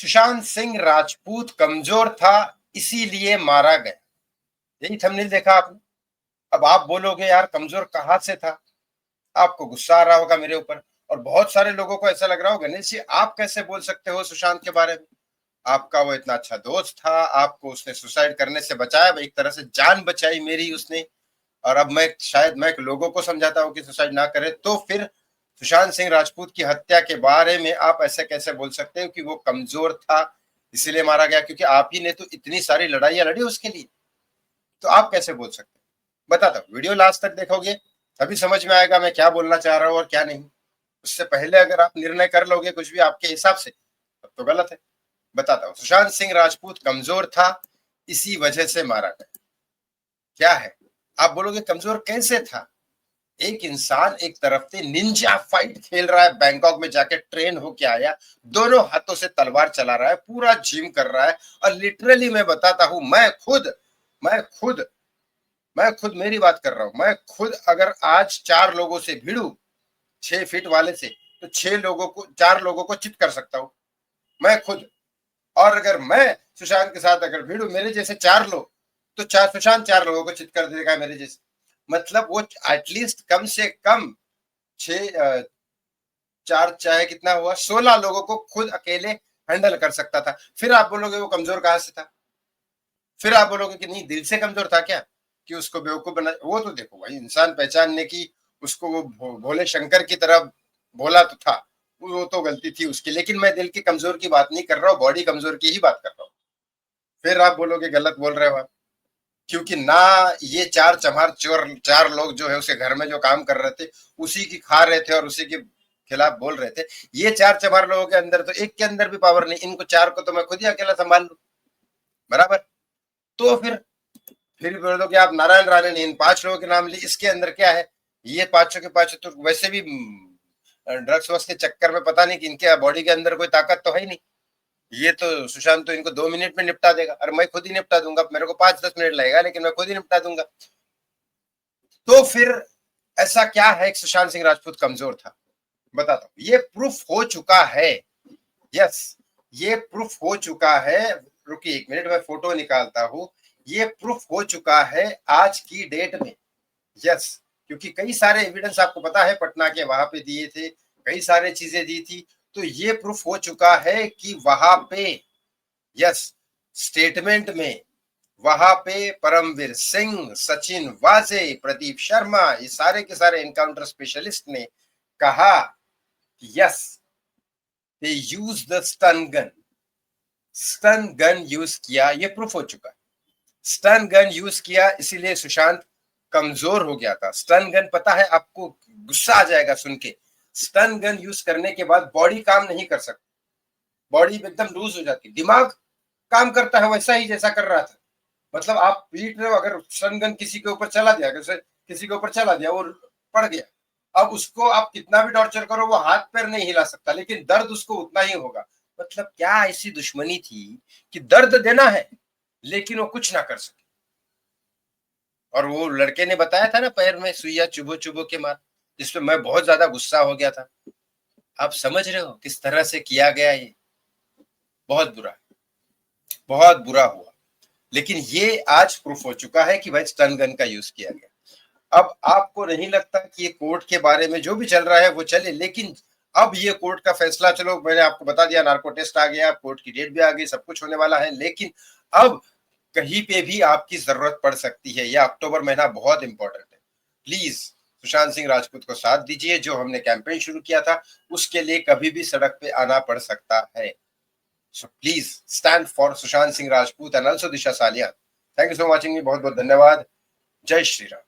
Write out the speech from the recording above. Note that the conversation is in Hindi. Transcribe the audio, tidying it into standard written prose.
सुशांत सिंह राजपूत कमजोर था इसीलिए मारा गया। यही थंबनेल देखा आपने। अब आप बोलोगे यार कमजोर कहाँ से था, आपको गुस्सा आ रहा होगा मेरे ऊपर और बहुत सारे लोगों को ऐसा लग रहा होगा गणेश जी आप कैसे बोल सकते हो सुशांत के बारे में, आपका वो इतना अच्छा दोस्त था, आपको उसने सुसाइड करने से बचाया, एक तरह से जान बचाई मेरी उसने। और अब मैं लोगों को समझाता हूँ कि सुसाइड ना करें, तो फिर सुशांत सिंह राजपूत की हत्या के बारे में आप ऐसे कैसे बोल सकते हो कि वो कमजोर था इसीलिए मारा गया, क्योंकि आप ही ने तो इतनी सारी लड़ाइयां लड़ी उसके लिए। तो आप कैसे बोल सकते हो, बताता हूँ, वीडियो लास्ट तक देखोगे तभी समझ में आएगा मैं क्या बोलना चाह रहा हूँ और क्या नहीं। उससे पहले अगर आप निर्णय कर लोगे कुछ भी आपके हिसाब से तब तो गलत है। बताता हूँ, सुशांत सिंह राजपूत कमजोर था इसी वजह से मारा गया। क्या है, आप बोलोगे कमजोर कैसे था? एक इंसान एक तरफ से निंजा फाइट खेल रहा है, बैंकॉक में जाके ट्रेन होके आया, दोनों हाथों से तलवार चला रहा है, पूरा जिम कर रहा है, और लिटरली मैं बताता हूं, मैं खुद मैं खुद मेरी बात कर रहा हूं, मैं खुद अगर आज 4 लोगों से भिड़ू 6 फीट वाले से, तो 4 लोगों को चित कर सकता हूं मैं खुद। और अगर मैं सुशांत के साथ अगर भिड़ू मेरे जैसे 4 लोग, तो सुशांत 4 लोगों को चित कर देगा मेरे जैसे। मतलब वो एटलीस्ट कम से कम 6 4 चाहे कितना हुआ 16 लोगों को खुद अकेले हैंडल कर सकता था। फिर आप बोलोगे वो कमजोर कहां से था? फिर आप बोलोगे कि नहीं दिल से कमजोर था क्या, कि उसको बेवकूफ बना? वो तो देखो भाई, इंसान पहचानने की, उसको वो भोले शंकर की तरह भोला तो था, वो तो गलती थी उसकी, लेकिन मैं दिल की कमजोर की बात नहीं कर रहा हूँ, बॉडी कमजोर की ही बात कर रहा हूँ। फिर आप बोलोगे गलत बोल रहे हो आप, क्योंकि ना ये 4 लोग जो है उसके घर में जो काम कर रहे थे उसी की खा रहे थे और उसी के खिलाफ बोल रहे थे। ये 4 चमार लोगों के अंदर तो एक के अंदर भी पावर नहीं, इनको 4 को तो मैं खुद ही अकेला संभाल लू, बराबर। तो फिर बोल दो कि आप नारायण राणे ने इन 5 लोगों के नाम लिए, इसके अंदर क्या है? ये पांचों के पांचों तो वैसे भी ड्रग्स वग्स के चक्कर में पता नहीं कि इनके बॉडी के अंदर कोई ताकत तो है ही नहीं। ये तो सुशांत तो इनको 2 मिनट में निपटा देगा, और मैं खुद ही निपटा दूंगा, मेरे को 5-10 मिनट लगेगा लेकिन मैं खुद ही निपटा दूंगा। तो फिर ऐसा क्या है कि सुशांत सिंह राजपूत कमजोर था? बताता हूँ, ये प्रूफ हो चुका है। यस, ये प्रूफ हो चुका है। रुकिए 1 मिनट, मैं फोटो निकालता हूँ। ये प्रूफ हो चुका है आज की डेट में। यस, क्योंकि कई सारे एविडेंस आपको पता है पटना के वहां पे दिए थे, कई सारे चीजें दी थी, तो ये प्रूफ हो चुका है कि वहां पे, यस, स्टेटमेंट में वहां पे परमवीर सिंह, सचिन वाजे, प्रदीप शर्मा, ये सारे के सारे एनकाउंटर स्पेशलिस्ट ने कहा yes they use the stun gun use किया, ये प्रूफ हो चुका है। स्टन गन यूज किया इसीलिए सुशांत कमजोर हो गया था। स्टन गन, पता है आपको, गुस्सा आ जाएगा सुन के, स्टन गन यूज करने के बाद बॉडी काम नहीं कर सकती, बॉडी एकदम लूज हो जाती, दिमाग काम करता है वैसा ही जैसा कर रहा था। मतलब आप पीट रहे हो, अगर स्टन गन किसी के ऊपर चला दिया, किसी के ऊपर चला दिया, वो पड़ गया, अब उसको आप कितना भी टॉर्चर करो वो हाथ पैर नहीं हिला सकता, लेकिन दर्द उसको उतना ही होगा। मतलब क्या ऐसी दुश्मनी थी कि दर्द देना है लेकिन वो कुछ ना कर सके। और वो लड़के ने बताया था ना, पैर में सुइया चुभो चुभो के मार, जिसमें मैं बहुत ज्यादा गुस्सा हो गया था। आप समझ रहे हो किस तरह से किया गया ये? बहुत बुरा, बहुत बुरा हुआ। लेकिन ये आज प्रूफ हो चुका है कि भाई स्टन गन का यूज किया गया। अब आपको नहीं लगता कि ये कोर्ट के बारे में जो भी चल रहा है वो चले, लेकिन अब ये कोर्ट का फैसला, चलो मैंने आपको बता दिया, नार्को टेस्ट आ गया, कोर्ट की डेट भी आ गई, सब कुछ होने वाला है, लेकिन अब कहीं पे भी आपकी जरूरत पड़ सकती है। यह अक्टूबर महीना बहुत इंपॉर्टेंट है। प्लीज सुशांत सिंह राजपूत को साथ दीजिए, जो हमने कैंपेन शुरू किया था उसके लिए कभी भी सड़क पे आना पड़ सकता है। So please stand for Sushant Singh Rajput and also Disha Salian. Thank you so much, बहुत बहुत धन्यवाद। जय श्री राम।